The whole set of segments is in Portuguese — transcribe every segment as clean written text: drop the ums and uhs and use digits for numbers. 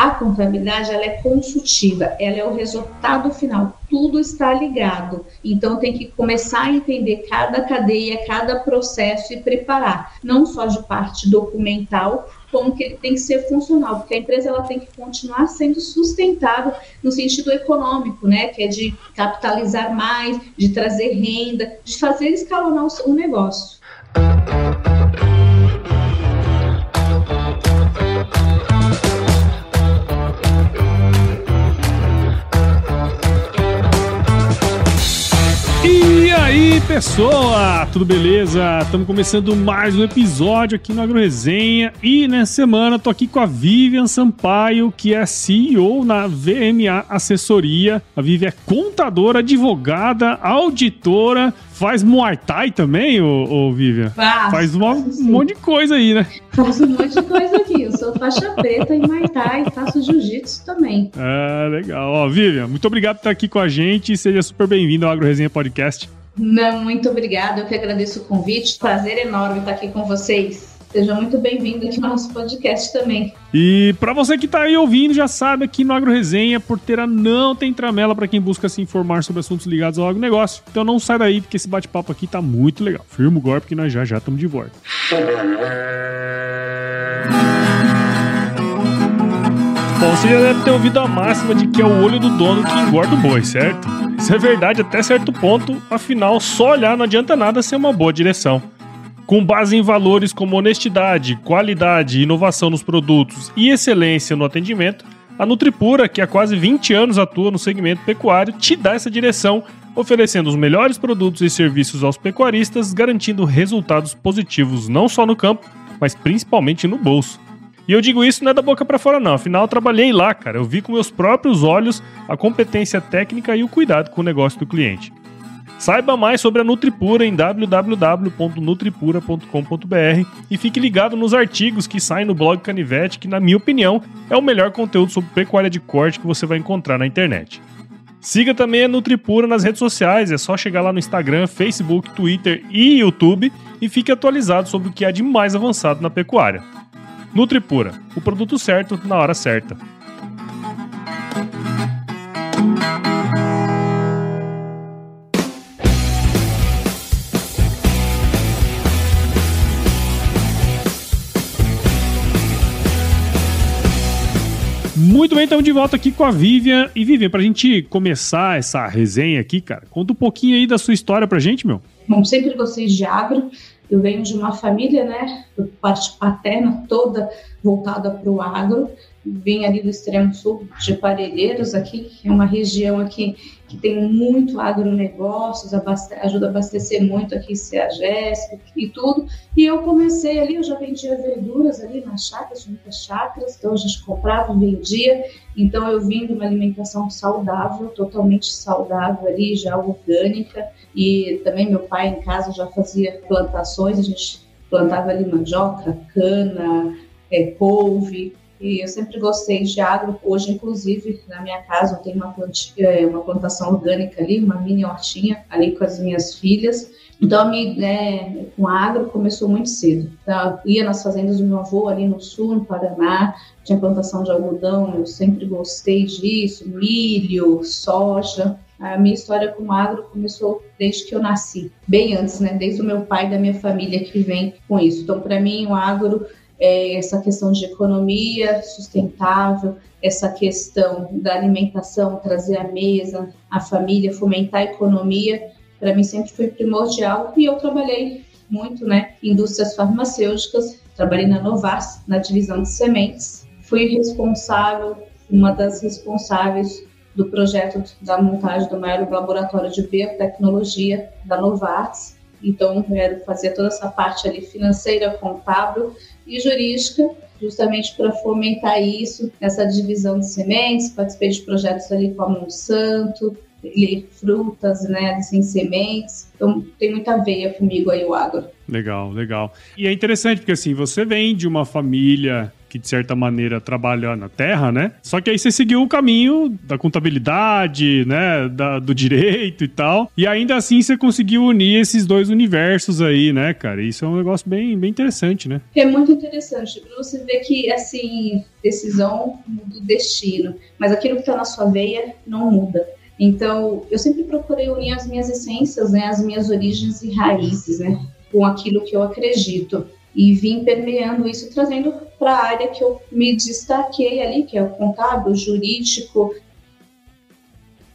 A contabilidade, ela é consultiva, ela é o resultado final, tudo está ligado. Então, tem que começar a entender cada cadeia, cada processo e preparar, não só de parte documental, como que ele tem que ser funcional, porque a empresa ela tem que continuar sendo sustentável no sentido econômico, né, que é de capitalizar mais, de trazer renda, de fazer escalonar o negócio. E aí, pessoal, tudo beleza? Estamos começando mais um episódio aqui no AgroResenha e nessa semana tô aqui com a Vivian Sampaio, que é CEO na VMA Assessoria. A Vivian é contadora, advogada, auditora, faz Muay Thai também, Vivian? Faz um monte de coisa aí, né? Faço um monte de coisa aqui. Eu sou faixa preta em Muay Thai e faço jiu-jitsu também. Ah, legal. Vivian, muito obrigado por estar aqui com a gente. Seja super bem-vindo ao AgroResenha Podcast. Não, muito obrigada. Eu que agradeço o convite. Prazer enorme estar aqui com vocês. Seja muito bem-vindo aqui no nosso podcast também. E para você que tá aí ouvindo, já sabe, aqui no AgroResenha, Porteira não tem tramela para quem busca se informar sobre assuntos ligados ao agronegócio. Então não sai daí, porque esse bate-papo aqui tá muito legal. Firma o golpe que nós já estamos de volta. Bom, você já deve ter ouvido a máxima de que é o olho do dono que engorda o boi, certo? Isso é verdade até certo ponto, afinal, só olhar não adianta nada ser uma boa direção. Com base em valores como honestidade, qualidade, inovação nos produtos e excelência no atendimento, a Nutripura, que há quase 20 anos atua no segmento pecuário, te dá essa direção, oferecendo os melhores produtos e serviços aos pecuaristas, garantindo resultados positivos não só no campo, mas principalmente no bolso. E eu digo isso não é da boca para fora não, afinal eu trabalhei lá, cara, eu vi com meus próprios olhos a competência técnica e o cuidado com o negócio do cliente. Saiba mais sobre a Nutripura em www.nutripura.com.br e fique ligado nos artigos que saem no blog Canivete, que na minha opinião é o melhor conteúdo sobre pecuária de corte que você vai encontrar na internet. Siga também a Nutripura nas redes sociais, é só chegar lá no Instagram, Facebook, Twitter e YouTube e fique atualizado sobre o que há de mais avançado na pecuária. Nutripura, o produto certo na hora certa. Muito bem, estamos de volta aqui com a Vivian. E Vivian, pra gente começar essa resenha aqui, cara, conta um pouquinho aí da sua história pra gente, meu. Bom, sempre gostei de agro. Eu venho de uma família, né, por parte paterna, toda voltada para o agro. Vim ali do extremo sul de Parelheiros, aqui, que é uma região aqui que tem muito agronegócios, ajuda a abastecer muito aqui CEAGESP e tudo. E eu comecei ali, eu já vendia verduras ali nas chácaras, muitas chácaras, então a gente comprava, vendia. Então eu vim de uma alimentação saudável, totalmente saudável ali, já orgânica. E também meu pai em casa já fazia plantações, a gente plantava ali mandioca, cana, couve. E eu sempre gostei de agro. Hoje, inclusive, na minha casa, eu tenho uma plantação orgânica ali, uma mini hortinha ali com as minhas filhas. Então, com agro começou muito cedo. Então, eu ia nas fazendas do meu avô ali no sul, no Paraná, tinha plantação de algodão, eu sempre gostei disso, milho, soja. A minha história com agro começou desde que eu nasci, bem antes, né? Desde o meu pai e da minha família que vem com isso. Então, para mim, o agro é essa questão de economia sustentável, essa questão da alimentação, trazer à mesa a família, fomentar a economia, para mim sempre foi primordial. E eu trabalhei muito, né, em indústrias farmacêuticas, trabalhei na Novartis, na divisão de sementes. Fui uma das responsáveis do projeto da montagem do maior laboratório de biotecnologia da Novartis. Então, eu fazia toda essa parte ali financeira, contábil e jurídica, justamente para fomentar isso, essa divisão de sementes. Participei de projetos ali com a Monsanto, frutas, né, sem sementes. Então, tem muita veia comigo aí o agro. Legal, legal. E é interessante porque, assim, você vem de uma família que de certa maneira trabalha na terra, né? Só que aí você seguiu o caminho da contabilidade, né? Do direito e tal. E ainda assim você conseguiu unir esses dois universos aí, né, cara? Isso é um negócio bem, bem interessante, né? É muito interessante. Você vê que, assim, decisão muda o destino. Mas aquilo que está na sua veia não muda. Então, eu sempre procurei unir as minhas essências, né? As minhas origens e raízes, né? Com aquilo que eu acredito. E vim permeando isso, trazendo para a área que eu me destaquei ali, que é o contábil, o jurídico.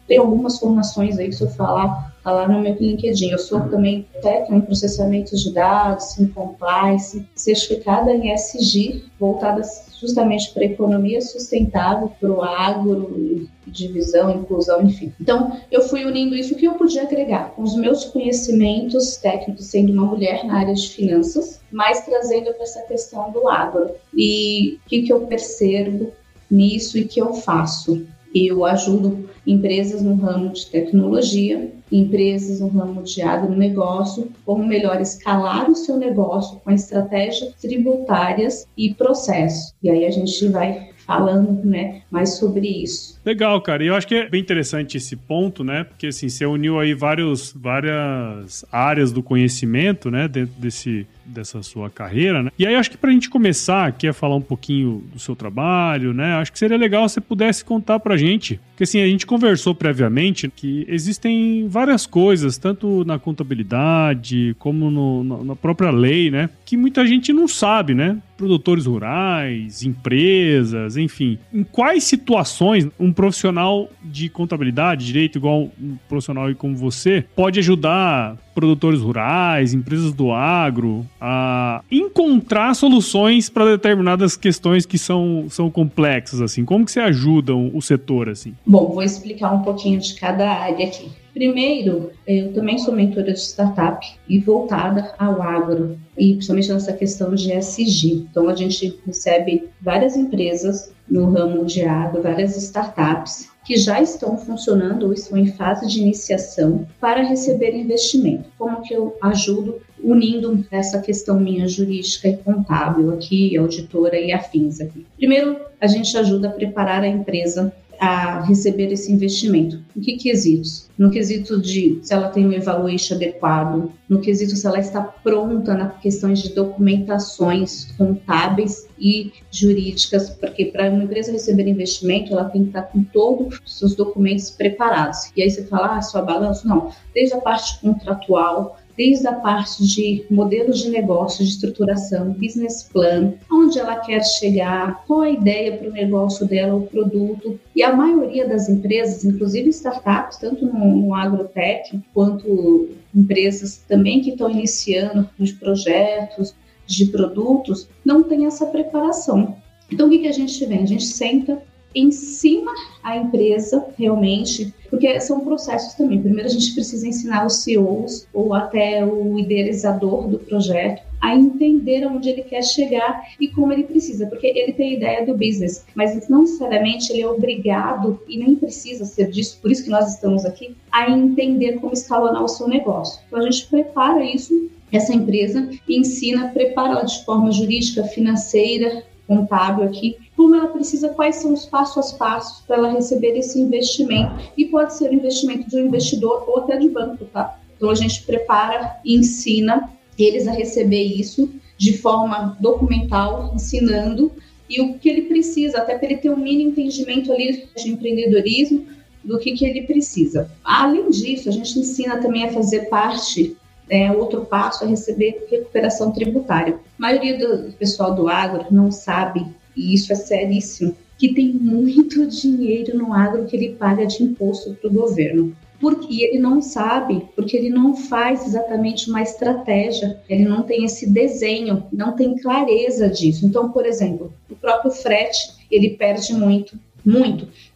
Tem algumas formações aí, que se eu falar, tá lá no meu LinkedIn. Eu sou também técnica em processamento de dados, em compliance, certificada em ESG, voltada justamente para a economia sustentável, para o agro, divisão, inclusão, enfim. Então, eu fui unindo isso que eu podia agregar com os meus conhecimentos técnicos, sendo uma mulher na área de finanças, mas trazendo para essa questão do agro. E o que eu percebo nisso e que eu faço? Eu ajudo empresas no ramo de tecnologia, empresas no ramo de agronegócio, como melhor escalar o seu negócio com estratégias tributárias e processos. E aí a gente vai falando, né, mais sobre isso. Legal, cara. E eu acho que é bem interessante esse ponto, né? Porque, assim, você uniu aí várias áreas do conhecimento, né? Dentro dessa sua carreira, né? E aí, acho que pra gente começar aqui a falar um pouquinho do seu trabalho, né? Acho que seria legal se você pudesse contar pra gente. Porque, assim, a gente conversou previamente que existem várias coisas, tanto na contabilidade como na própria lei, né? Que muita gente não sabe, né? Produtores rurais, empresas, enfim. Em quais situações um profissional de contabilidade, direito, igual um profissional aí como você, pode ajudar produtores rurais, empresas do agro, a encontrar soluções para determinadas questões que são complexas, assim? Como que você ajuda o setor, assim? Bom, vou explicar um pouquinho de cada área aqui. Primeiro, eu também sou mentora de startup e voltada ao agro, e principalmente nessa questão de ESG. Então, a gente recebe várias empresas no ramo de agro, várias startups que já estão funcionando ou estão em fase de iniciação para receber investimento. Como que eu ajudo unindo essa questão minha jurídica e contábil aqui, auditora e afins aqui? Primeiro, a gente ajuda a preparar a empresa a receber esse investimento. Em que quesitos? No quesito de se ela tem um evaluation adequado, no quesito se ela está pronta nas questões de documentações contábeis e jurídicas, porque para uma empresa receber investimento, ela tem que estar com todos os seus documentos preparados. E aí você fala, só balanço? Não, desde a parte contratual, desde a parte de modelos de negócio, de estruturação, business plan, onde ela quer chegar, qual a ideia para o negócio dela, o produto. E a maioria das empresas, inclusive startups, tanto no agrotech, quanto empresas também que estão iniciando de projetos, de produtos, não tem essa preparação. Então, o que a gente vem? A gente senta, ensina a empresa realmente, porque são processos também. Primeiro a gente precisa ensinar os CEOs ou até o idealizador do projeto a entender onde ele quer chegar e como ele precisa, porque ele tem a ideia do business, mas não necessariamente ele é obrigado e nem precisa ser disso, por isso que nós estamos aqui, a entender como escalonar o seu negócio. Então a gente prepara isso, essa empresa, ensina, prepara ela de forma jurídica, financeira, contábil aqui, como ela precisa, quais são os passos a passos para ela receber esse investimento. E pode ser o investimento de um investidor ou até de banco, tá? Então a gente prepara e ensina eles a receber isso de forma documental, ensinando, e o que ele precisa, até para ele ter um mínimo entendimento ali de empreendedorismo, do que ele precisa. Além disso, a gente ensina também a fazer parte, outro passo é receber recuperação tributária. A maioria do pessoal do agro não sabe, e isso é seríssimo, que tem muito dinheiro no agro que ele paga de imposto para o governo. Porque ele não sabe, porque ele não faz exatamente uma estratégia, ele não tem esse desenho, não tem clareza disso. Então, por exemplo, o próprio frete, ele perde muito.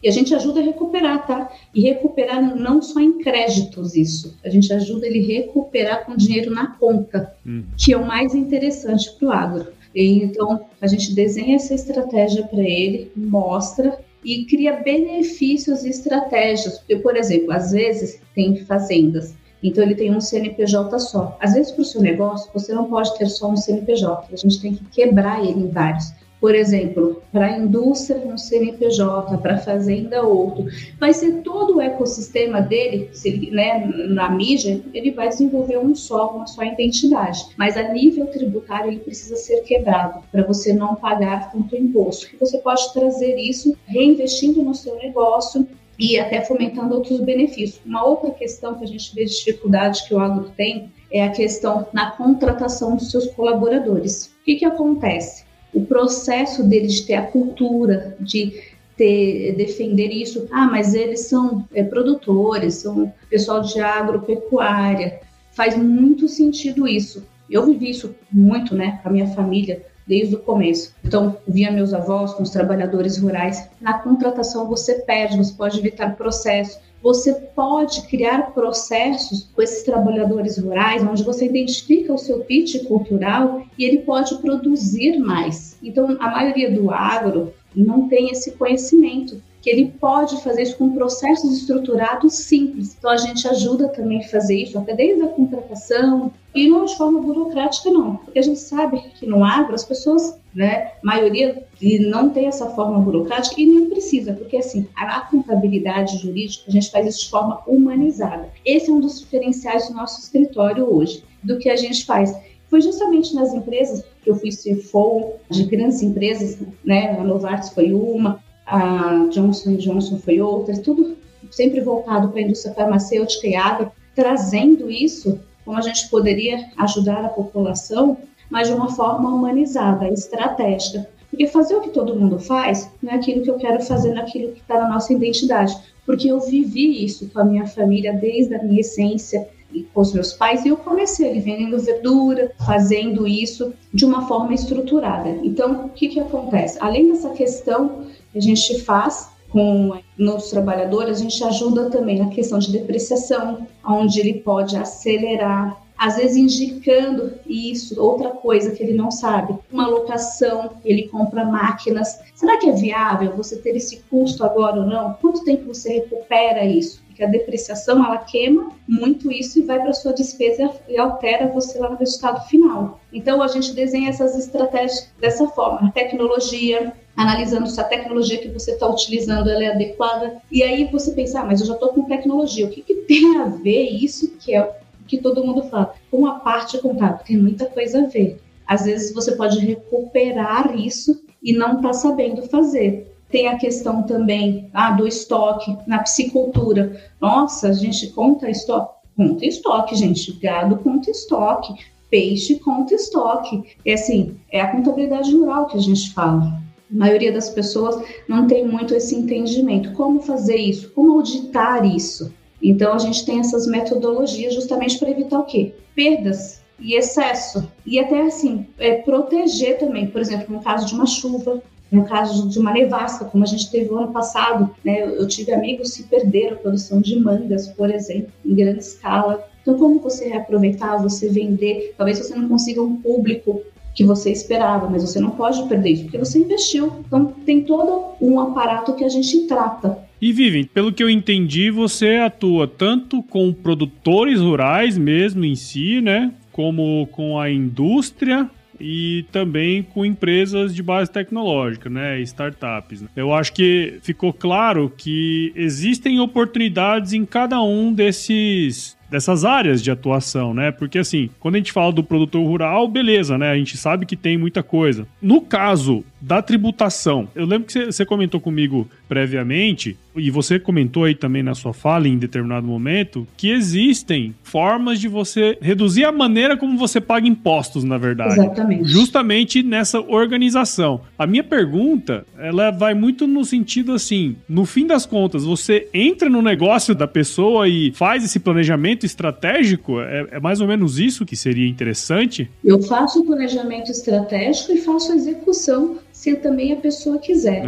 E a gente ajuda a recuperar, tá? E recuperar não só em créditos isso, a gente ajuda ele a recuperar com dinheiro na conta, que é o mais interessante para o agro. Então, a gente desenha essa estratégia para ele, mostra e cria benefícios e estratégias. Porque, por exemplo, às vezes tem fazendas, então ele tem um CNPJ só. Às vezes, para o seu negócio, você não pode ter só um CNPJ, a gente tem que quebrar ele em vários. por exemplo, para a indústria um CNPJ, para a fazenda outro. Vai ser todo o ecossistema dele, se ele, né, na mídia, ele vai desenvolver uma só identidade. Mas a nível tributário ele precisa ser quebrado para você não pagar tanto imposto. E você pode trazer isso reinvestindo no seu negócio e até fomentando outros benefícios. Uma outra questão que a gente vê de dificuldade que o agro tem é a questão na contratação dos seus colaboradores. O que acontece? O processo dele de ter a cultura, de defender isso, mas eles são produtores, são pessoal de agropecuária, faz muito sentido isso. Eu vivi isso muito, né, com a minha família, desde o começo. Então, via meus avós com os trabalhadores rurais. Na contratação você perde, você pode evitar processo, você pode criar processos com esses trabalhadores rurais, onde você identifica o seu pitch cultural e ele pode produzir mais. Então, a maioria do agro não tem esse conhecimento, que ele pode fazer isso com processos estruturados simples. Então, a gente ajuda também a fazer isso, até desde a contratação, e não de forma burocrática, não. Porque a gente sabe que no agro, as pessoas, né, a maioria não tem essa forma burocrática e nem precisa, porque assim, a contabilidade jurídica, a gente faz isso de forma humanizada. Esse é um dos diferenciais do nosso escritório hoje, do que a gente faz. Foi justamente nas empresas que eu fui CFO de grandes empresas, né, a Novartis foi uma, a Johnson & Johnson foi outra, tudo sempre voltado para a indústria farmacêutica e agro, trazendo isso, como a gente poderia ajudar a população, mas de uma forma humanizada, estratégica. Porque fazer o que todo mundo faz não é aquilo que eu quero fazer, naquilo que está na nossa identidade. Porque eu vivi isso com a minha família desde a minha essência e com os meus pais, e eu comecei ali vendendo verdura, fazendo isso de uma forma estruturada. Então, o que acontece? Além dessa questão que a gente faz com nossos trabalhadores, a gente ajuda também na questão de depreciação, onde ele pode acelerar, às vezes indicando isso, outra coisa que ele não sabe, uma locação, ele compra máquinas. Será que é viável você ter esse custo agora ou não? Quanto tempo você recupera isso? Porque a depreciação, ela queima muito isso e vai para a sua despesa e altera você lá no resultado final. Então, a gente desenha essas estratégias dessa forma. A tecnologia, analisando se a tecnologia que você está utilizando ela é adequada. E aí você pensa, mas eu já estou com tecnologia. O que tem a ver isso, que é o que todo mundo fala, com a parte contábil? Tem muita coisa a ver. Às vezes você pode recuperar isso e não está sabendo fazer. Tem a questão também do estoque, na piscicultura. Nossa, a gente conta estoque? Conta estoque, gente. Gado conta estoque. Peixe conta estoque. É assim, é a contabilidade rural que a gente fala. A maioria das pessoas não tem muito esse entendimento. Como fazer isso? Como auditar isso? Então, a gente tem essas metodologias justamente para evitar o quê? Perdas e excesso. E até assim, proteger também. Por exemplo, no caso de uma chuva, no caso de uma nevasca, como a gente teve o ano passado, né? Eu tive amigos que perderam a produção de mangas, por exemplo, em grande escala. Então, como você reaproveitar, você vender? Talvez você não consiga um público que você esperava, mas você não pode perder isso, porque você investiu. Então, tem todo um aparato que a gente trata. E, Vivian, pelo que eu entendi, você atua tanto com produtores rurais mesmo em si, né? Como com a indústria e também com empresas de base tecnológica, né, startups. Né? Eu acho que ficou claro que existem oportunidades em cada um dessas áreas de atuação, né? Porque assim, quando a gente fala do produtor rural, beleza, né? A gente sabe que tem muita coisa. No caso da tributação, eu lembro que você comentou comigo previamente, e você comentou aí também na sua fala em determinado momento, que existem formas de você reduzir a maneira como você paga impostos, na verdade. Exatamente. Justamente nessa organização. A minha pergunta, ela vai muito no sentido assim, no fim das contas, você entra no negócio da pessoa e faz esse planejamento estratégico? É mais ou menos isso que seria interessante? Eu faço o planejamento estratégico e faço a execução, se também a pessoa quiser.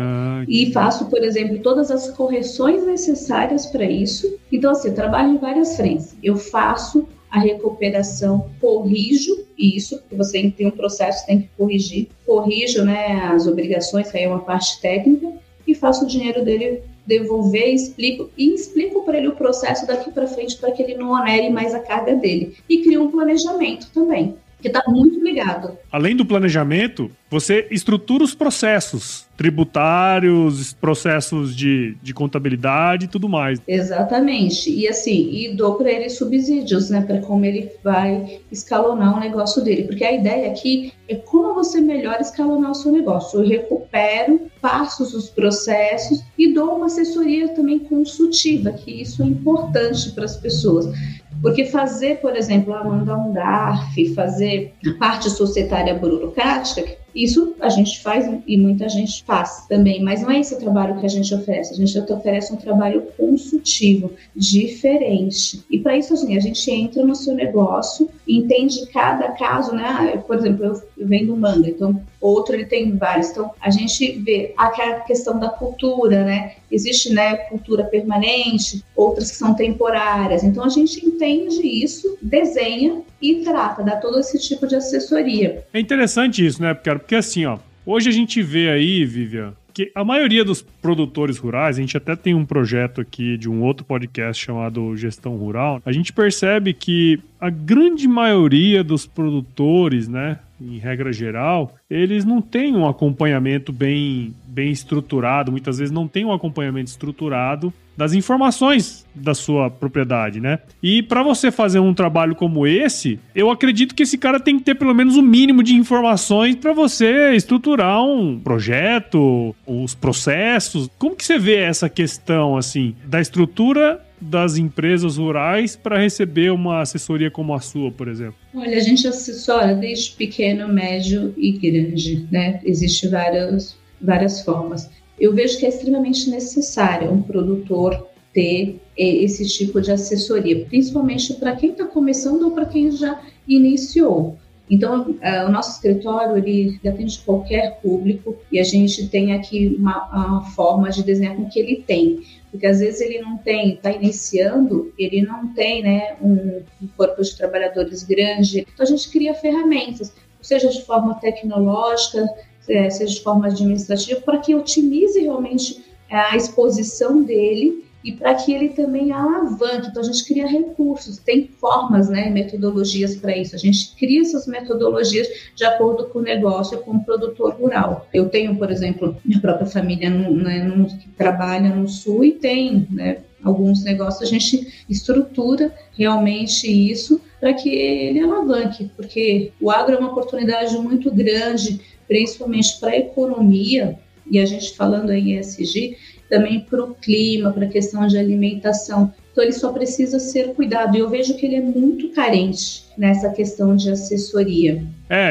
E faço, por exemplo, todas as correções necessárias para isso. Então, assim, eu trabalho em várias frentes. Eu faço a recuperação, corrijo isso, porque você tem um processo, tem que corrigir. Corrijo, né, as obrigações, que aí é uma parte técnica, e faço o dinheiro dele devolver, explico para ele o processo daqui para frente para que ele não onere mais a carga dele. E crio um planejamento também. que está muito ligado. Além do planejamento, você estrutura os processos tributários, processos de contabilidade e tudo mais. Exatamente. E assim, e dou para ele subsídios, né, para como ele vai escalonar o negócio dele. Porque a ideia aqui é como você melhor escalonar o seu negócio. Eu recupero, passo os processos e dou uma assessoria também consultiva, que isso é importante para as pessoas. Porque fazer, por exemplo, mandar um DARF, fazer a parte societária burocrática, isso a gente faz e muita gente faz também, mas não é esse o trabalho que a gente oferece. A gente oferece um trabalho consultivo, diferente. E para isso, assim, a gente entra no seu negócio, entende cada caso, né? Por exemplo, eu vendo manga, então outro ele tem vários. Então, a gente vê a questão da cultura, né? Existe, né, cultura permanente, outras que são temporárias. Então, a gente entende isso, desenha e trata, dá todo esse tipo de assessoria. É interessante isso, né, porque assim, ó, hoje a gente vê aí, Vivian, que a maioria dos produtores rurais, a gente até tem um projeto aqui de um outro podcast chamado Gestão Rural, a gente percebe que a grande maioria dos produtores, né, em regra geral, eles não têm um acompanhamento bem estruturado, muitas vezes não tem um acompanhamento estruturado das informações da sua propriedade, né? E para você fazer um trabalho como esse, eu acredito que esse cara tem que ter pelo menos o mínimo de informações para você estruturar um projeto, os processos. Como que você vê essa questão, assim, da estrutura das empresas rurais para receber uma assessoria como a sua, por exemplo? Olha, a gente assessora desde pequeno, médio e grande, né? Existem várias formas. Eu vejo que é extremamente necessário um produtor ter esse tipo de assessoria, principalmente para quem está começando ou para quem já iniciou. Então, o nosso escritório, ele atende qualquer público e a gente tem aqui uma forma de desenhar com que ele tem. Porque às vezes ele não tem, está iniciando, ele não tem, né, um corpo de trabalhadores grande. Então, a gente cria ferramentas, seja de forma tecnológica, seja de forma administrativa, para que otimize realmente a exposição dele e para que ele também alavanque. Então, a gente cria recursos, tem formas, né, metodologias para isso. A gente cria essas metodologias de acordo com o negócio, com o produtor rural. Eu tenho, por exemplo, minha própria família que trabalha no Sul e tem, né, alguns negócios, a gente estrutura realmente isso para que ele alavanque, porque o agro é uma oportunidade muito grande, principalmente para a economia, e a gente falando em ESG, também para o clima, para a questão de alimentação. Então, ele só precisa ser cuidado. E eu vejo que ele é muito carente nessa questão de assessoria.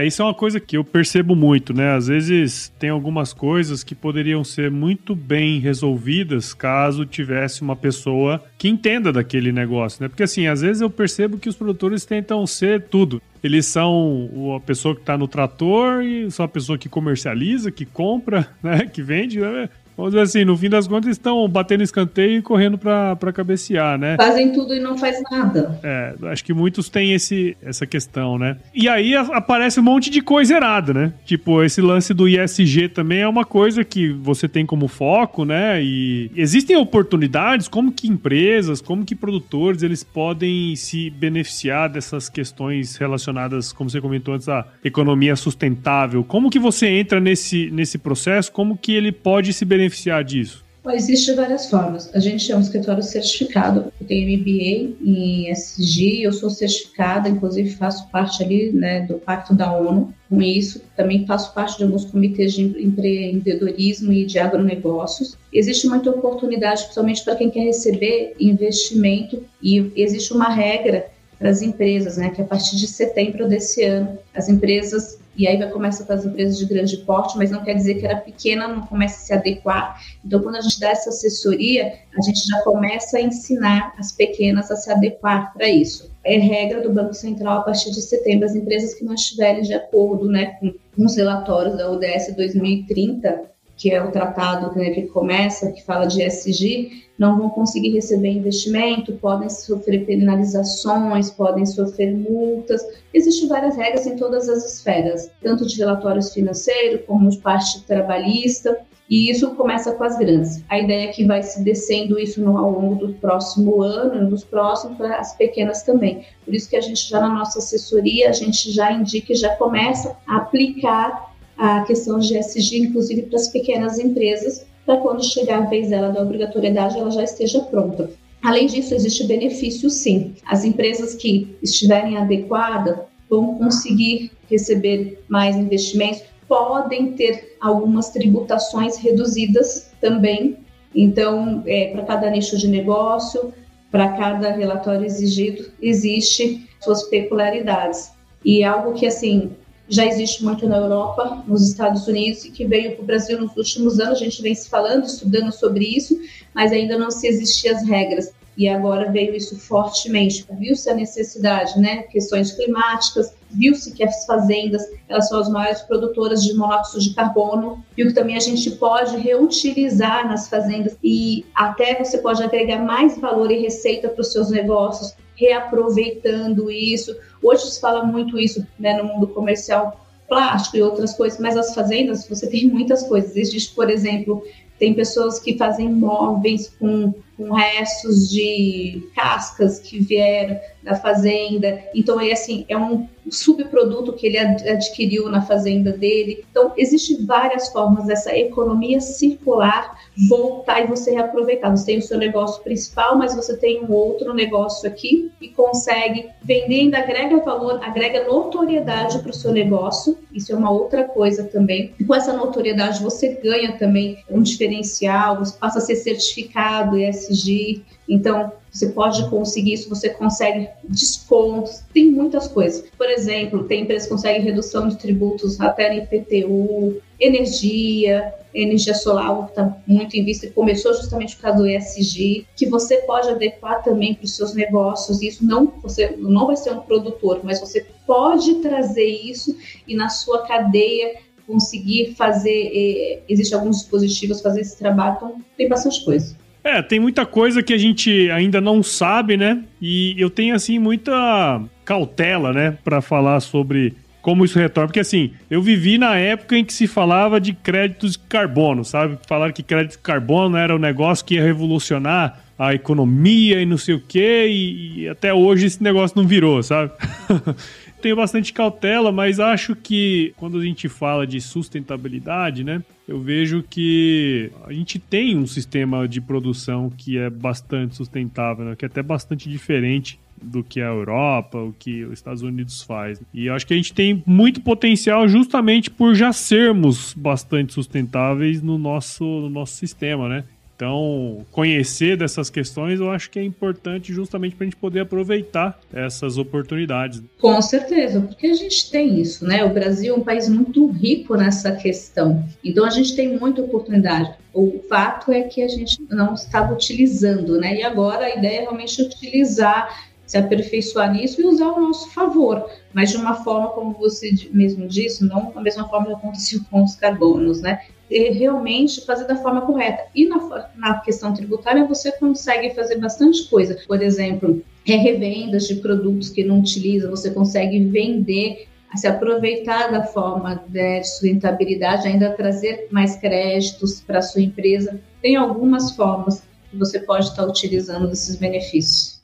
Isso é uma coisa que eu percebo muito, né? Às vezes tem algumas coisas que poderiam ser muito bem resolvidas caso tivesse uma pessoa que entenda daquele negócio, né? Porque assim, às vezes eu percebo que os produtores tentam ser tudo. Eles são a pessoa que está no trator e são a pessoa que comercializa, que compra, né? Que vende, né? Vamos dizer assim, no fim das contas estão batendo escanteio e correndo pra cabecear, né? Fazem tudo e não faz nada. Acho que muitos têm essa questão, né? E aí aparece um monte de coisa errada, né? Tipo, esse lance do ISG também é uma coisa que você tem como foco, né? E existem oportunidades, como que empresas, como que produtores, eles podem se beneficiar dessas questões relacionadas, como você comentou antes, à economia sustentável. Como que você entra nesse processo? Como que ele pode se beneficiar disso? Existem várias formas. A gente é um escritório certificado. Eu tenho MBA em ESG, eu sou certificada, inclusive faço parte ali, né, do Pacto da ONU. Com isso, também faço parte de alguns comitês de empreendedorismo e de agronegócios. Existe muita oportunidade, principalmente para quem quer receber investimento, e existe uma regra para as empresas, né, que a partir de setembro desse ano, as empresas, e aí vai começar com as empresas de grande porte, mas não quer dizer que era pequena, não começa a se adequar. Então, quando a gente dá essa assessoria, a gente já começa a ensinar as pequenas a se adequar para isso. É regra do Banco Central, a partir de setembro, as empresas que não estiverem de acordo, né, com os relatórios da ODS 2030, que é o tratado, né, que começa, que fala de ESG, não vão conseguir receber investimento, podem sofrer penalizações, podem sofrer multas. Existem várias regras em todas as esferas, tanto de relatórios financeiros como de parte trabalhista, e isso começa com as grandes. A ideia é que vai se descendo isso ao longo do próximo ano, nos próximos, para as pequenas também. Por isso que a gente já na nossa assessoria, a gente já indica e já começa a aplicar a questão de ESG, inclusive para as pequenas empresas, para quando chegar a vez dela da obrigatoriedade, ela já esteja pronta. Além disso, existe benefício sim. As empresas que estiverem adequadas vão conseguir receber mais investimentos, podem ter algumas tributações reduzidas também. Então, para cada nicho de negócio, para cada relatório exigido, existe suas peculiaridades. E algo que, assim, já existe muito na Europa, nos Estados Unidos, e que veio para o Brasil nos últimos anos. A gente vem se falando, estudando sobre isso, mas ainda não se existiam as regras. E agora veio isso fortemente. Viu-se a necessidade, né? Questões climáticas, viu-se que as fazendas, elas são as maiores produtoras de monóxido de carbono, viu que também a gente pode reutilizar nas fazendas e até você pode agregar mais valor e receita para os seus negócios, reaproveitando isso. Hoje se fala muito isso, né, no mundo comercial, plástico e outras coisas, mas as fazendas, você tem muitas coisas. Existe, por exemplo, tem pessoas que fazem móveis com restos de cascas que vieram da fazenda. Então, é um subproduto que ele adquiriu na fazenda dele. Então, existem várias formas dessa economia circular voltar e você reaproveitar. Você tem o seu negócio principal, mas você tem um outro negócio aqui e consegue vender, ainda agrega valor, agrega notoriedade para o seu negócio. Isso é uma outra coisa também. E com essa notoriedade, você ganha também um diferencial, você passa a ser certificado ESG. Então, você pode conseguir isso, você consegue descontos, tem muitas coisas. Por exemplo, tem empresas que conseguem redução de tributos até no IPTU, energia solar, que está muito em vista, e começou justamente por causa do ESG, que você pode adequar também para os seus negócios. Isso você não vai ser um produtor, mas você pode trazer isso e na sua cadeia conseguir fazer, existem alguns dispositivos fazer esse trabalho, então tem bastante coisa. Tem muita coisa que a gente ainda não sabe, né? E eu tenho, assim, muita cautela, né? Pra falar sobre como isso retorna. Porque, assim, eu vivi na época em que se falava de créditos de carbono, sabe? Falaram que crédito de carbono era um negócio que ia revolucionar a economia e não sei o quê. E até hoje esse negócio não virou, sabe? Tenho bastante cautela, mas acho que quando a gente fala de sustentabilidade, né, eu vejo que a gente tem um sistema de produção que é bastante sustentável, né, que é até bastante diferente do que a Europa, o que os Estados Unidos faz. E eu acho que a gente tem muito potencial justamente por já sermos bastante sustentáveis no nosso sistema, né? Então, conhecer dessas questões eu acho que é importante justamente para a gente poder aproveitar essas oportunidades. Com certeza, porque a gente tem isso, né? O Brasil é um país muito rico nessa questão, então a gente tem muita oportunidade. O fato é que a gente não estava utilizando, né? E agora a ideia é realmente utilizar, se aperfeiçoar nisso e usar ao nosso favor, mas de uma forma, como você mesmo disse, não da mesma forma que aconteceu com os carbonos, né? Realmente fazer da forma correta. E na questão tributária você consegue fazer bastante coisa. Por exemplo, revendas de produtos que não utiliza, você consegue vender, se aproveitar da forma de sustentabilidade, ainda trazer mais créditos para a sua empresa. Tem algumas formas que você pode estar utilizando desses benefícios.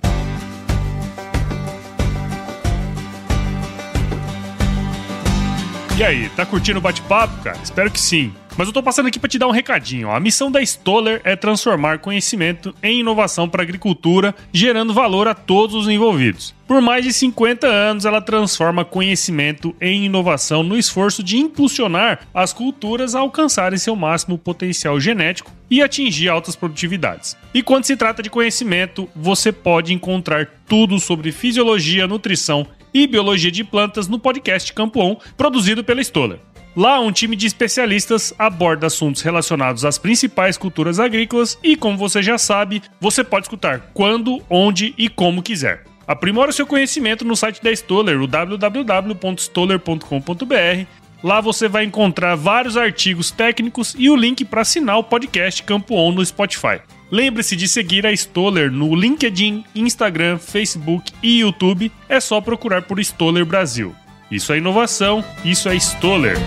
E aí, tá curtindo o bate-papo, cara? Espero que sim. Mas eu tô passando aqui para te dar um recadinho. A missão da Stoller é transformar conhecimento em inovação para a agricultura, gerando valor a todos os envolvidos. Por mais de 50 anos, ela transforma conhecimento em inovação no esforço de impulsionar as culturas a alcançarem seu máximo potencial genético e atingir altas produtividades. E quando se trata de conhecimento, você pode encontrar tudo sobre fisiologia, nutrição e biologia de plantas no podcast Campo On, produzido pela Stoller. Lá, um time de especialistas aborda assuntos relacionados às principais culturas agrícolas e, como você já sabe, você pode escutar quando, onde e como quiser. Aprimora o seu conhecimento no site da Stoller, o www.stoller.com.br, Lá você vai encontrar vários artigos técnicos e o link para assinar o podcast Campo On no Spotify. Lembre-se de seguir a Stoller no LinkedIn, Instagram, Facebook e YouTube. É só procurar por Stoller Brasil. Isso é inovação, isso é Stoller.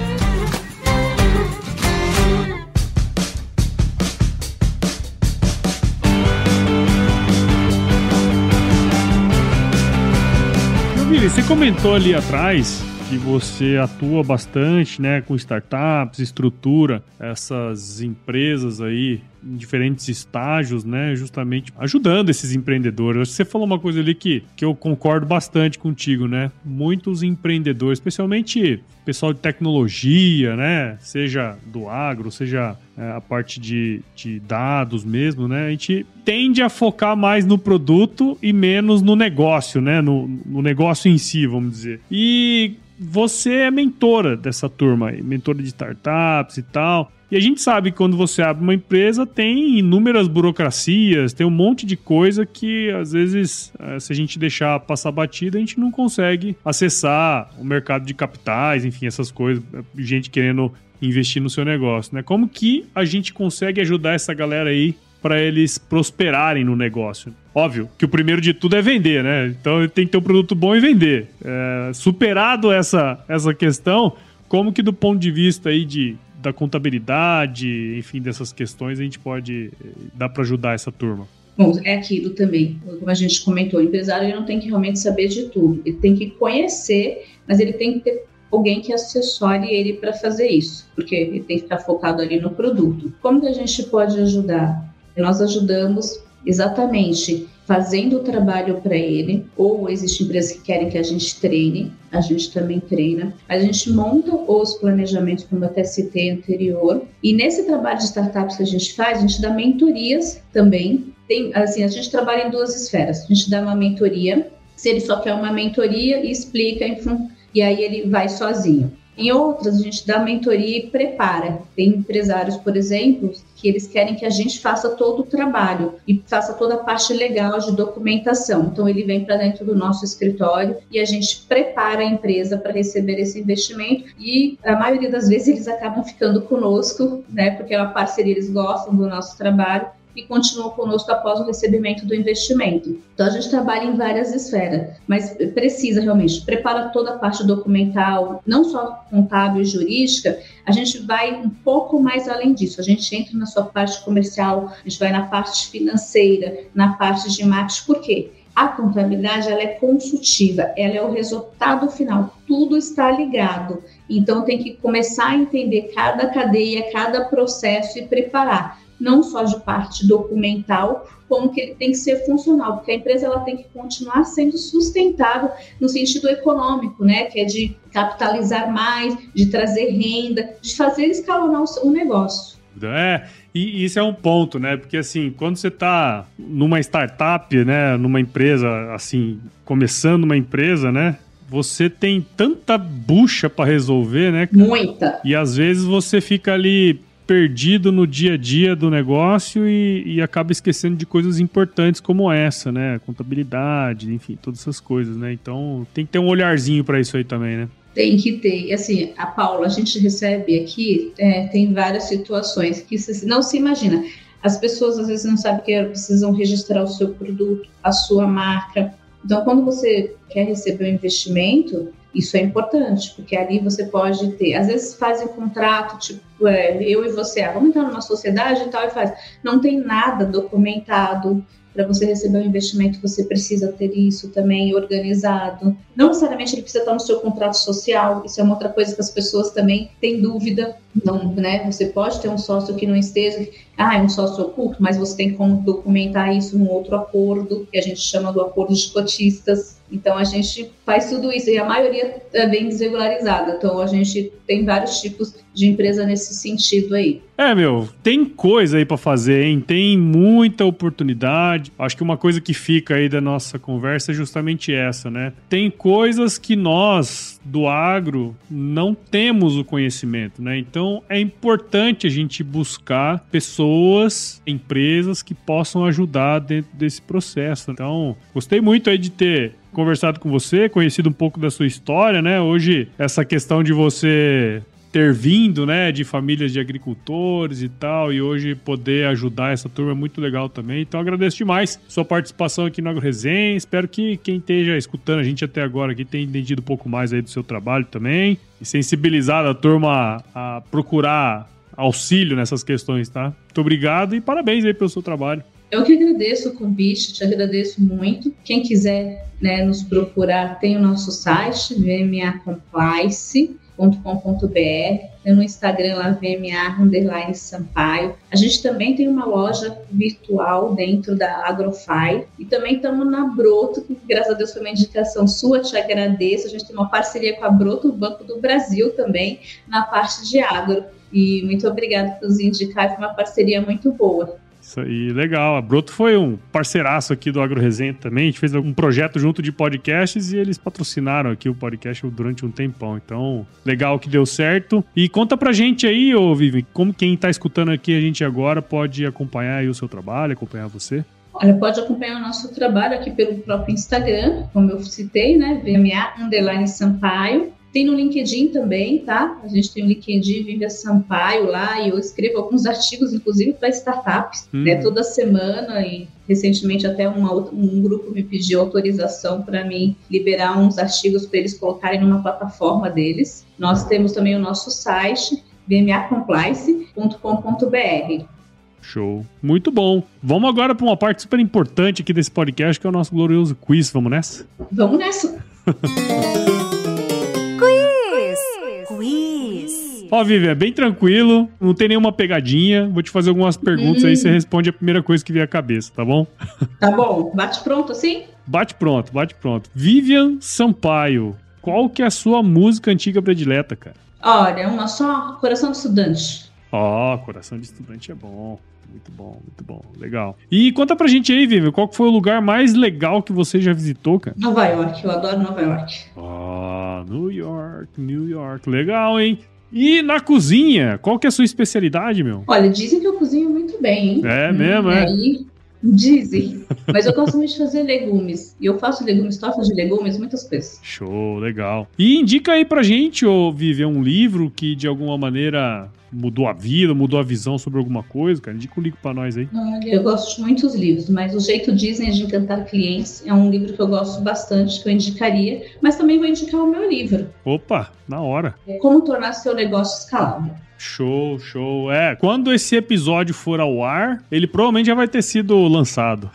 Você comentou ali atrás que você atua bastante, né, com startups, estrutura essas empresas aí em diferentes estágios, né, justamente ajudando esses empreendedores. Você falou uma coisa ali que eu concordo bastante contigo, né? Muitos empreendedores, especialmente pessoal de tecnologia, né, seja do agro, seja a parte de dados mesmo, né, a gente tende a focar mais no produto e menos no negócio, né, no negócio em si, vamos dizer. E você é mentora dessa turma aí, mentora de startups e tal. E a gente sabe que quando você abre uma empresa tem inúmeras burocracias, tem um monte de coisa que às vezes, se a gente deixar passar batida, a gente não consegue acessar o mercado de capitais, enfim, essas coisas, gente querendo investir no seu negócio, né? Como que a gente consegue ajudar essa galera aí para eles prosperarem no negócio? Óbvio que o primeiro de tudo é vender, né? Então ele tem que ter um produto bom e vender. Superado essa questão, como que do ponto de vista aí da contabilidade, enfim, dessas questões, a gente pode dar para ajudar essa turma? Bom, é aquilo também, como a gente comentou, o empresário ele não tem que realmente saber de tudo, ele tem que conhecer, mas ele tem que ter alguém que assessore ele para fazer isso, porque ele tem que ficar focado ali no produto. Como que a gente pode ajudar? Nós ajudamos exatamente fazendo o trabalho para ele, ou existem empresas que querem que a gente treine, a gente também treina, a gente monta os planejamentos, como eu até citei anterior, e nesse trabalho de startups que a gente faz, a gente dá mentorias também. A gente trabalha em duas esferas, a gente dá uma mentoria, se ele só quer uma mentoria e explica, e aí ele vai sozinho. Em outras, a gente dá mentoria e prepara. Tem empresários, por exemplo, que eles querem que a gente faça todo o trabalho e faça toda a parte legal de documentação. Então, ele vem para dentro do nosso escritório e a gente prepara a empresa para receber esse investimento e a maioria das vezes eles acabam ficando conosco, né? Porque é uma parceria, eles gostam do nosso trabalho e continuam conosco após o recebimento do investimento. Então, a gente trabalha em várias esferas, mas precisa realmente preparar toda a parte documental, não só contábil e jurídica, a gente vai um pouco mais além disso. A gente entra na sua parte comercial, a gente vai na parte financeira, na parte de marketing. Por quê? A contabilidade ela é consultiva, ela é o resultado final, tudo está ligado. Então, tem que começar a entender cada cadeia, cada processo e preparar. Não só de parte documental, como que ele tem que ser funcional, porque a empresa ela tem que continuar sendo sustentável no sentido econômico, né? Que é de capitalizar mais, de trazer renda, de fazer escalonar o negócio. E isso é um ponto, né? Porque assim, quando você está numa startup, né? Numa empresa, assim, começando uma empresa, né? Você tem tanta bucha para resolver, né? Muita. E às vezes você fica ali perdido no dia a dia do negócio e acaba esquecendo de coisas importantes como essa, né? Contabilidade, enfim, todas essas coisas, né? Então tem que ter um olharzinho para isso aí também, né? Tem que ter. Assim, a Paula, a gente recebe aqui, tem várias situações que não se imagina. As pessoas às vezes não sabem que precisam registrar o seu produto, a sua marca. Então, quando você quer receber um investimento, isso é importante, porque ali você pode ter, às vezes fazem contrato, tipo, eu e você, vamos entrar numa sociedade e tal, e faz. Não tem nada documentado. Para você receber um investimento, você precisa ter isso também organizado. Não necessariamente ele precisa estar no seu contrato social, isso é uma outra coisa que as pessoas também têm dúvida. Não, né? Você pode ter um sócio que não esteja, é um sócio oculto, mas você tem como documentar isso num outro acordo, que a gente chama do acordo de cotistas. Então, a gente faz tudo isso, e a maioria é bem desregularizada. Então, a gente tem vários tipos de empresa nesse sentido aí. Tem coisa aí pra fazer, hein? Tem muita oportunidade. Acho que uma coisa que fica aí da nossa conversa é justamente essa, né? Tem coisas que nós, do agro, não temos o conhecimento, né? Então, Então é importante a gente buscar pessoas, empresas que possam ajudar dentro desse processo. Então, gostei muito aí de ter conversado com você, conhecido um pouco da sua história, né? Hoje, essa questão de você ter vindo, né, de famílias de agricultores e tal, e hoje poder ajudar essa turma é muito legal também. Então agradeço demais sua participação aqui no AgroResenha. Espero que quem esteja escutando a gente até agora aqui tenha entendido um pouco mais aí do seu trabalho também e sensibilizado a turma a procurar auxílio nessas questões, tá? Muito obrigado e parabéns aí pelo seu trabalho. Eu que agradeço o convite, te agradeço muito. Quem quiser, né, nos procurar, tem o nosso site, vmacomplice.com.br, no Instagram lá, VMA_Sampaio. A gente também tem uma loja virtual dentro da Agrofy e também estamos na Broto, que graças a Deus foi uma indicação sua, te agradeço. A gente tem uma parceria com a Broto, o Banco do Brasil também, na parte de agro. E muito obrigada por nos indicar, foi uma parceria muito boa. Isso aí, legal. A Broto foi um parceiraço aqui do AgroResenha também. A gente fez um projeto junto de podcasts e eles patrocinaram aqui o podcast durante um tempão. Então, legal que deu certo. E conta pra gente aí, ô Vivi, como quem tá escutando aqui a gente agora pode acompanhar aí o seu trabalho, acompanhar você. Olha, pode acompanhar o nosso trabalho aqui pelo próprio Instagram, como eu citei, né? VMA_Sampaio. Tem no LinkedIn também, tá? A gente tem o LinkedIn Vivian Sampaio lá e eu escrevo alguns artigos, inclusive para startups, né? Toda semana e recentemente até um grupo me pediu autorização para mim liberar uns artigos para eles colocarem numa plataforma deles. Nós temos também o nosso site, vmacomplice.com.br. Show. Muito bom. Vamos agora para uma parte super importante aqui desse podcast, que é o nosso glorioso quiz. Vamos nessa? Vamos nessa! Ó, Vivi, é bem tranquilo, não tem nenhuma pegadinha. Vou te fazer algumas perguntas aí, você responde a primeira coisa que vier à cabeça, tá bom? Tá bom. Bate pronto assim? Bate pronto. Vivian Sampaio, qual que é a sua música antiga predileta, cara? Olha, uma só, Coração de Estudante. Ó, Coração de Estudante é bom. Muito bom. Legal. E conta pra gente aí, Vivi, qual que foi o lugar mais legal que você já visitou, cara? Nova York, eu adoro Nova York. New York. Legal, hein? E na cozinha, qual que é a sua especialidade, meu? Olha, dizem que eu cozinho muito bem, hein? É mesmo, é? Aí, dizem. Mas eu gosto muito de fazer legumes. E eu faço legumes, tortas de legumes, muitas coisas. Show, legal. E indica aí pra gente, ô Vivi, um livro que de alguma maneira mudou a vida, mudou a visão sobre alguma coisa, cara. Indica um livro pra nós aí. Olha, eu gosto de muitos livros, mas O Jeito Disney de Encantar Clientes é um livro que eu gosto bastante, que eu indicaria, mas também vou indicar o meu livro. Opa, na hora. Como tornar seu negócio escalável. Show. É, quando esse episódio for ao ar, ele provavelmente já vai ter sido lançado.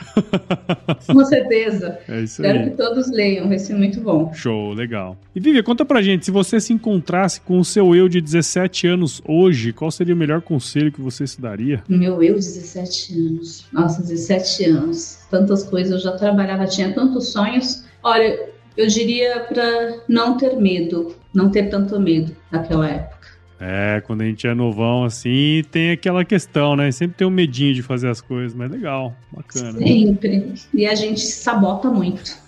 Com certeza. É isso Espero aí. que todos leiam, vai ser muito bom. Show, legal. E Vivi, conta pra gente, se você se encontrasse com o seu eu de 17 anos hoje, qual seria o melhor conselho que você se daria? Meu eu, 17 anos. Nossa, 17 anos. Tantas coisas, eu já trabalhava, tinha tantos sonhos. Olha, eu diria pra não ter medo, não ter tanto medo naquela época. É, quando a gente é novão assim, tem aquela questão, né? Sempre tem um medinho de fazer as coisas, mas legal, bacana. Sempre. E a gente se sabota muito.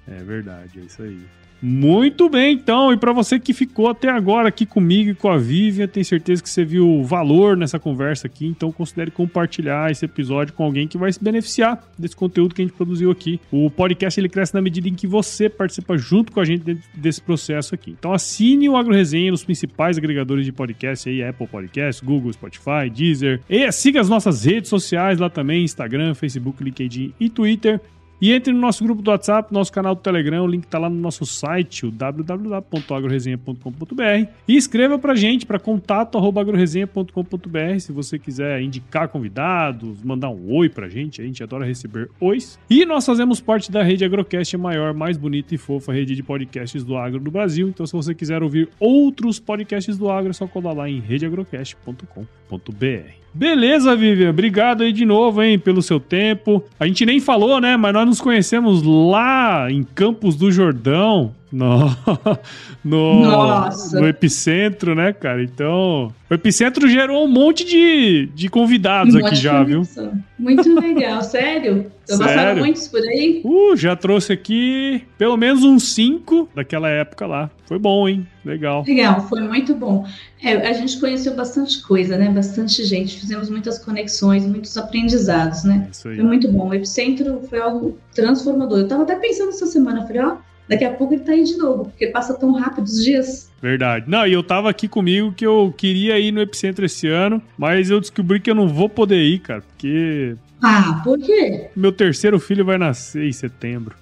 É verdade, é isso aí. Muito bem, então, e para você que ficou até agora aqui comigo e com a Vivian, tenho certeza que você viu o valor nessa conversa aqui, então considere compartilhar esse episódio com alguém que vai se beneficiar desse conteúdo que a gente produziu aqui. O podcast ele cresce na medida em que você participa junto com a gente dentro desse processo aqui. Então assine o AgroResenha nos principais agregadores de podcast aí, Apple Podcasts, Google, Spotify, Deezer, e siga as nossas redes sociais lá também, Instagram, Facebook, LinkedIn e Twitter. E entre no nosso grupo do WhatsApp, nosso canal do Telegram, o link tá lá no nosso site, o www.agroresenha.com.br, e escreva pra gente para contato@agroresenha.com.br se você quiser indicar convidados, mandar um oi pra gente, a gente adora receber ois. E nós fazemos parte da Rede Agrocast, a maior, mais bonita e fofa rede de podcasts do agro do Brasil. Então se você quiser ouvir outros podcasts do agro, é só colar lá em redeagrocast.com.br. Beleza, Vivian. Obrigado aí de novo, hein, pelo seu tempo. A gente nem falou, né, mas nós nos conhecemos lá em Campos do Jordão. No Epicentro, né, cara? Então, o Epicentro gerou um monte de convidados aqui já, viu? Muito legal, sério? Passaram muitos por aí? Já trouxe aqui pelo menos uns 5 daquela época lá. Foi bom, hein? Legal. Legal, foi muito bom. A gente conheceu bastante coisa, né? Bastante gente. Fizemos muitas conexões, muitos aprendizados, né? Isso aí. Foi muito bom. O Epicentro foi algo transformador. Eu tava até pensando essa semana, falei, daqui a pouco ele tá aí de novo, porque passa tão rápido os dias. Verdade. Não, e eu tava aqui comigo que eu queria ir no Epicentro esse ano, mas eu descobri que eu não vou poder ir, cara, porque... Por quê? Meu terceiro filho vai nascer em setembro.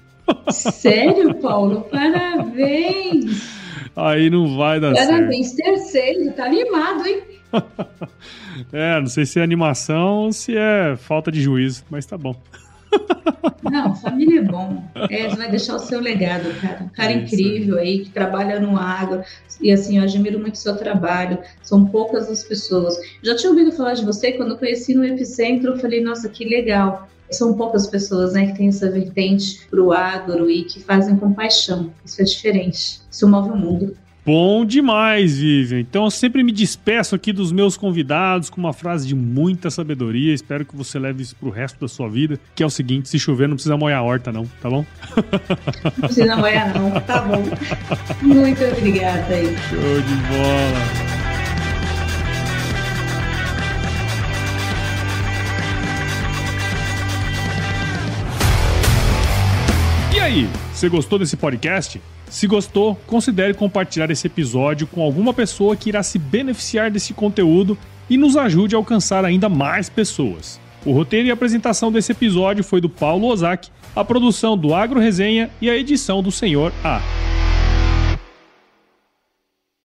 Sério, Paulo? Parabéns! Aí não vai dar certo. Parabéns, terceiro, tá animado, hein? Não sei se é animação ou se é falta de juízo, mas tá bom. Não, família é bom. Você vai deixar o seu legado, cara. Um cara incrível aí, que trabalha no agro. E assim, eu admiro muito o seu trabalho. São poucas as pessoas. Já tinha ouvido falar de você, quando eu conheci no Epicentro, eu falei, nossa, que legal. São poucas pessoas, né, que têm essa vertente pro agro e que fazem com paixão. Isso é diferente. Isso move o mundo. Bom demais, Vivian. Então eu sempre me despeço aqui dos meus convidados com uma frase de muita sabedoria. Espero que você leve isso pro resto da sua vida, que é o seguinte: se chover não precisa molhar a horta não, tá bom? Não precisa molhar não, tá bom. Muito obrigada aí. Show de bola. E aí, você gostou desse podcast? Se gostou, considere compartilhar esse episódio com alguma pessoa que irá se beneficiar desse conteúdo e nos ajude a alcançar ainda mais pessoas. O roteiro e a apresentação desse episódio foi do Paulo Ozaki, a produção do Agro Resenha e a edição do Senhor A.